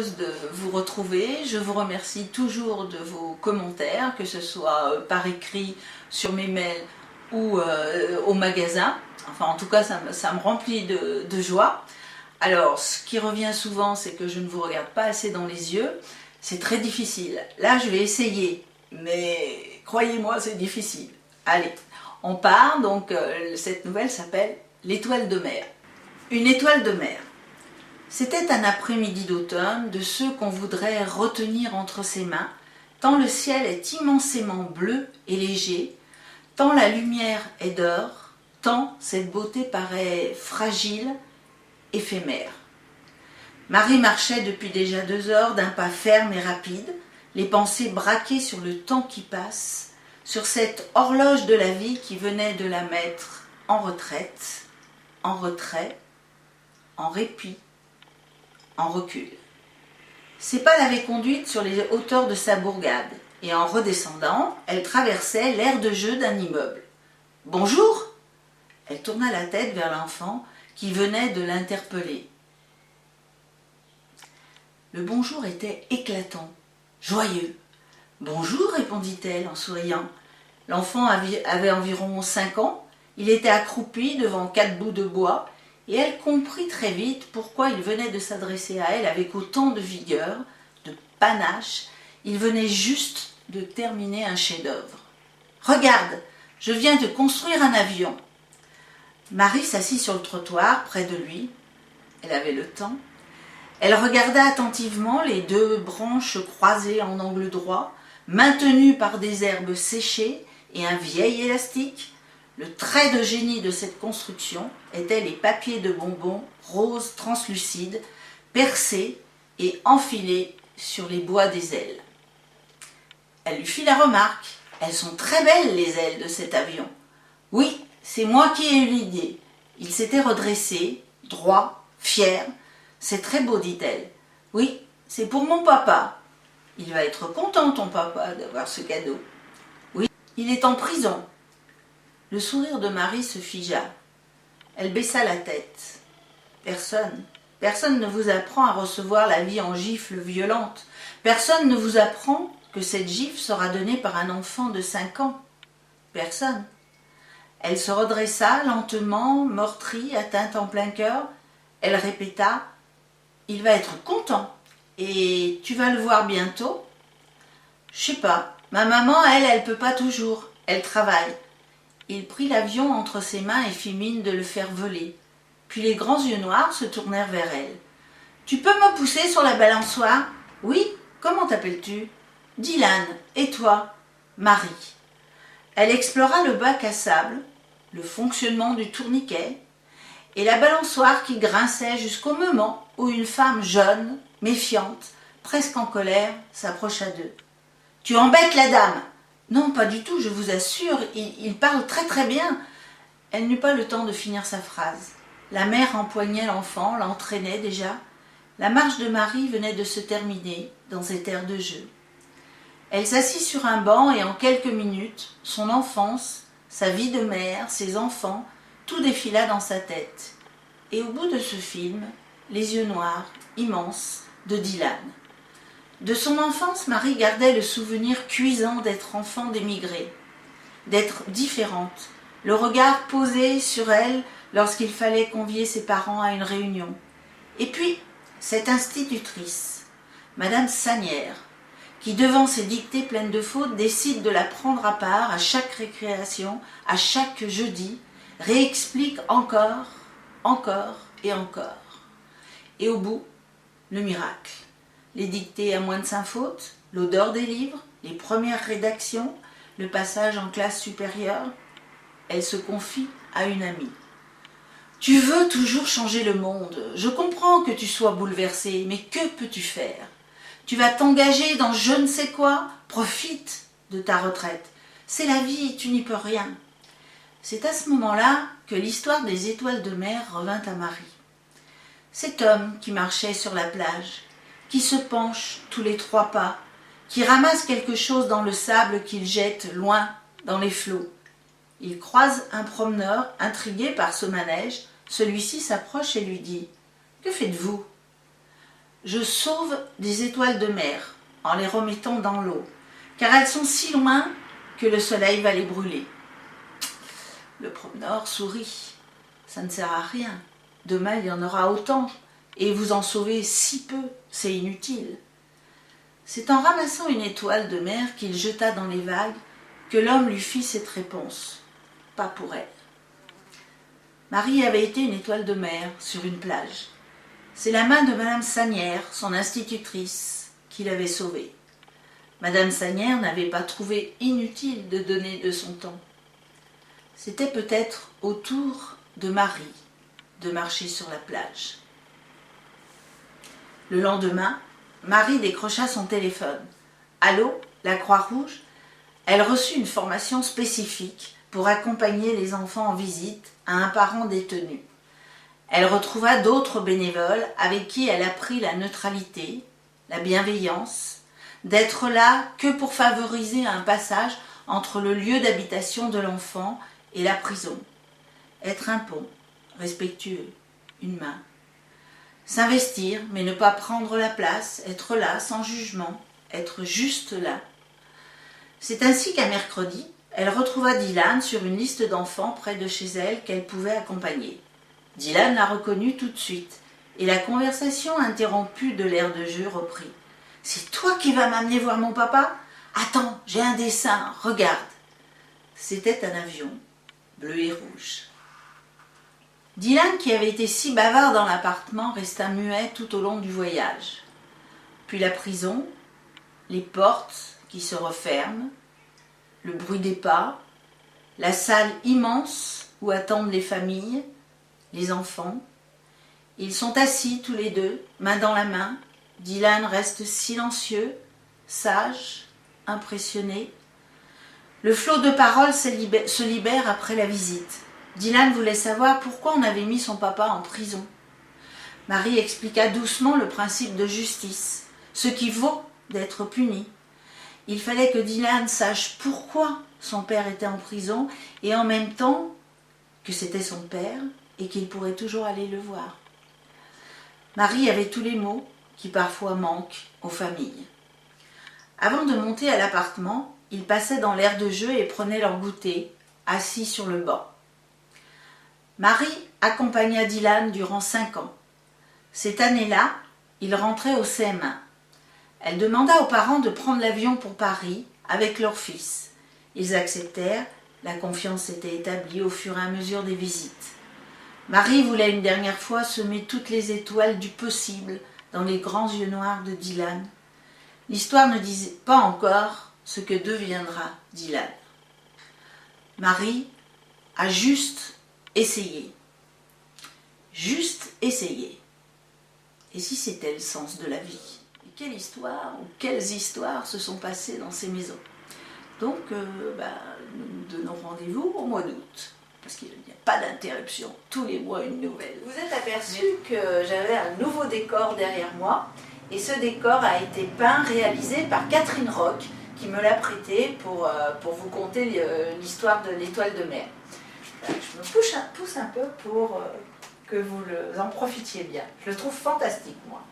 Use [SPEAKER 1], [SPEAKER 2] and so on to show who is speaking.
[SPEAKER 1] heureuse de vous retrouver. Je vous remercie toujours de vos commentaires, que ce soit par écrit, sur mes mails ou au magasin. Enfin, en tout cas, ça me remplit de joie. Alors, ce qui revient souvent, c'est que je ne vous regarde pas assez dans les yeux. C'est très difficile. Là, je vais essayer, mais croyez-moi, c'est difficile. Allez, on part. Donc, cette nouvelle s'appelle « L'étoile de mer ». Une étoile de mer. C'était un après-midi d'automne, de ceux qu'on voudrait retenir entre ses mains, tant le ciel est immensément bleu et léger, tant la lumière est d'or, tant cette beauté paraît fragile, éphémère. Marie marchait depuis déjà 2 heures d'un pas ferme et rapide, les pensées braquées sur le temps qui passe, sur cette horloge de la vie qui venait de la mettre en retraite, en retrait, en répit, en recul. Ses pas l'avaient conduite sur les hauteurs de sa bourgade, et en redescendant, elle traversait l'aire de jeu d'un immeuble. « Bonjour !» Elle tourna la tête vers l'enfant qui venait de l'interpeller. Le bonjour était éclatant, joyeux. « Bonjour !» répondit-elle en souriant. L'enfant avait environ 5 ans, il était accroupi devant 4 bouts de bois, et elle comprit très vite pourquoi il venait de s'adresser à elle avec autant de vigueur, de panache. Il venait juste de terminer un chef-d'œuvre. « Regarde, je viens de construire un avion. » Marie s'assit sur le trottoir près de lui. Elle avait le temps. Elle regarda attentivement les 2 branches croisées en angle droit, maintenues par des herbes séchées et un vieil élastique. Le trait de génie de cette construction étaient les papiers de bonbons roses translucides, percés et enfilés sur les bois des ailes. Elle lui fit la remarque. « Elles sont très belles, les ailes de cet avion. »« Oui, c'est moi qui ai eu l'idée. » Il s'était redressé, droit, fier. « C'est très beau, dit-elle. »« Oui, c'est pour mon papa. Il va être content, ton papa, d'avoir ce cadeau. »« Oui, il est en prison. » Le sourire de Marie se figea. Elle baissa la tête. Personne ne vous apprend à recevoir la vie en gifles violentes. Personne ne vous apprend que cette gifle sera donnée par un enfant de 5 ans. Personne. Elle se redressa lentement, meurtrie, atteinte en plein cœur. Elle répéta « Il va être content. Et tu vas le voir bientôt ?»« Je sais pas. Ma maman, elle peut pas toujours. Elle travaille. » Il prit l'avion entre ses mains et fit mine de le faire voler. Puis les grands yeux noirs se tournèrent vers elle. « Tu peux me pousser sur la balançoire ?»« Oui, comment t'appelles-tu ?»« Dylan. Et toi ?»« Marie. » Elle explora le bac à sable, le fonctionnement du tourniquet et la balançoire qui grinçait jusqu'au moment où une femme jeune, méfiante, presque en colère, s'approcha d'eux. « Tu embêtes la dame !»« Non, pas du tout, je vous assure, il parle très très bien. » Elle n'eut pas le temps de finir sa phrase. La mère empoignait l'enfant, l'entraînait déjà. La marche de Marie venait de se terminer dans cette aire de jeu. Elle s'assit sur un banc et en quelques minutes, son enfance, sa vie de mère, ses enfants, tout défila dans sa tête. Et au bout de ce film, les yeux noirs, immenses, de Dylan. De son enfance, Marie gardait le souvenir cuisant d'être enfant d'émigré, d'être différente, le regard posé sur elle lorsqu'il fallait convier ses parents à une réunion. Et puis, cette institutrice, Madame Sanière, qui, devant ses dictées pleines de fautes, décide de la prendre à part à chaque récréation, à chaque jeudi, réexplique encore et encore. Et au bout, le miracle. Les dictées à moins de 5 fautes, l'odeur des livres, les premières rédactions, le passage en classe supérieure. Elle se confie à une amie. « Tu veux toujours changer le monde. Je comprends que tu sois bouleversée, mais que peux-tu faire ? Tu vas t'engager dans je ne sais quoi. Profite de ta retraite. C'est la vie, tu n'y peux rien. » C'est à ce moment-là que l'histoire des étoiles de mer revint à Marie. Cet homme qui marchait sur la plage, qui se penche tous les 3 pas, qui ramasse quelque chose dans le sable qu'il jette loin dans les flots. Il croise un promeneur intrigué par ce manège. Celui-ci s'approche et lui dit « Que faites-vous » je sauve des étoiles de mer en les remettant dans l'eau, car elles sont si loin que le soleil va les brûler. » Le promeneur sourit. « Ça ne sert à rien. Demain, il y en aura autant. Et vous en sauvez si peu, c'est inutile. » C'est en ramassant une étoile de mer qu'il jeta dans les vagues que l'homme lui fit cette réponse. Pas pour elle. Marie avait été une étoile de mer sur une plage. C'est la main de Madame Sagnières, son institutrice, qui l'avait sauvée. Madame Sagnières n'avait pas trouvé inutile de donner de son temps. C'était peut-être au tour de Marie de marcher sur la plage. Le lendemain, Marie décrocha son téléphone. Allô, la Croix-Rouge? Elle reçut une formation spécifique pour accompagner les enfants en visite à un parent détenu. Elle retrouva d'autres bénévoles avec qui elle apprit la neutralité, la bienveillance, d'être là que pour favoriser un passage entre le lieu d'habitation de l'enfant et la prison. Être un pont, respectueux, une main. S'investir, mais ne pas prendre la place, être là sans jugement, être juste là. C'est ainsi qu'un mercredi, elle retrouva Dylan sur une liste d'enfants près de chez elle qu'elle pouvait accompagner. Dylan la reconnut tout de suite, et la conversation interrompue de l'air de jeu reprit. « C'est toi qui vas m'amener voir mon papa? Attends, j'ai un dessin, regarde. » C'était un avion, bleu et rouge. Dylan, qui avait été si bavard dans l'appartement, resta muet tout au long du voyage. Puis la prison, les portes qui se referment, le bruit des pas, la salle immense où attendent les familles, les enfants. Ils sont assis tous les deux, main dans la main. Dylan reste silencieux, sage, impressionné. Le flot de paroles se libère après la visite. Dylan voulait savoir pourquoi on avait mis son papa en prison. Marie expliqua doucement le principe de justice, ce qui vaut d'être puni. Il fallait que Dylan sache pourquoi son père était en prison et en même temps que c'était son père et qu'il pourrait toujours aller le voir. Marie avait tous les mots qui parfois manquent aux familles. Avant de monter à l'appartement, ils passaient dans l'aire de jeu et prenaient leur goûter, assis sur le banc. Marie accompagna Dylan durant 5 ans. Cette année-là, il rentrait au CM1. Elle demanda aux parents de prendre l'avion pour Paris avec leur fils. Ils acceptèrent, la confiance s'était établie au fur et à mesure des visites. Marie voulait une dernière fois semer toutes les étoiles du possible dans les grands yeux noirs de Dylan. L'histoire ne disait pas encore ce que deviendra Dylan. Marie a juste essayé. Juste essayé. Et si c'était le sens de la vie? Et quelle histoire ou quelles histoires se sont passées dans ces maisons? Donc, nous donnons rendez-vous au mois d'août. Parce qu'il n'y a pas d'interruption. Tous les mois, une nouvelle. Vous êtes aperçu que j'avais un nouveau décor derrière moi. Et ce décor a été peint, réalisé par Catherine Roch, qui me l'a prêté pour vous conter l'histoire de l'étoile de mer. Je me pousse un peu pour que vous en profitiez bien. Je le trouve fantastique, moi.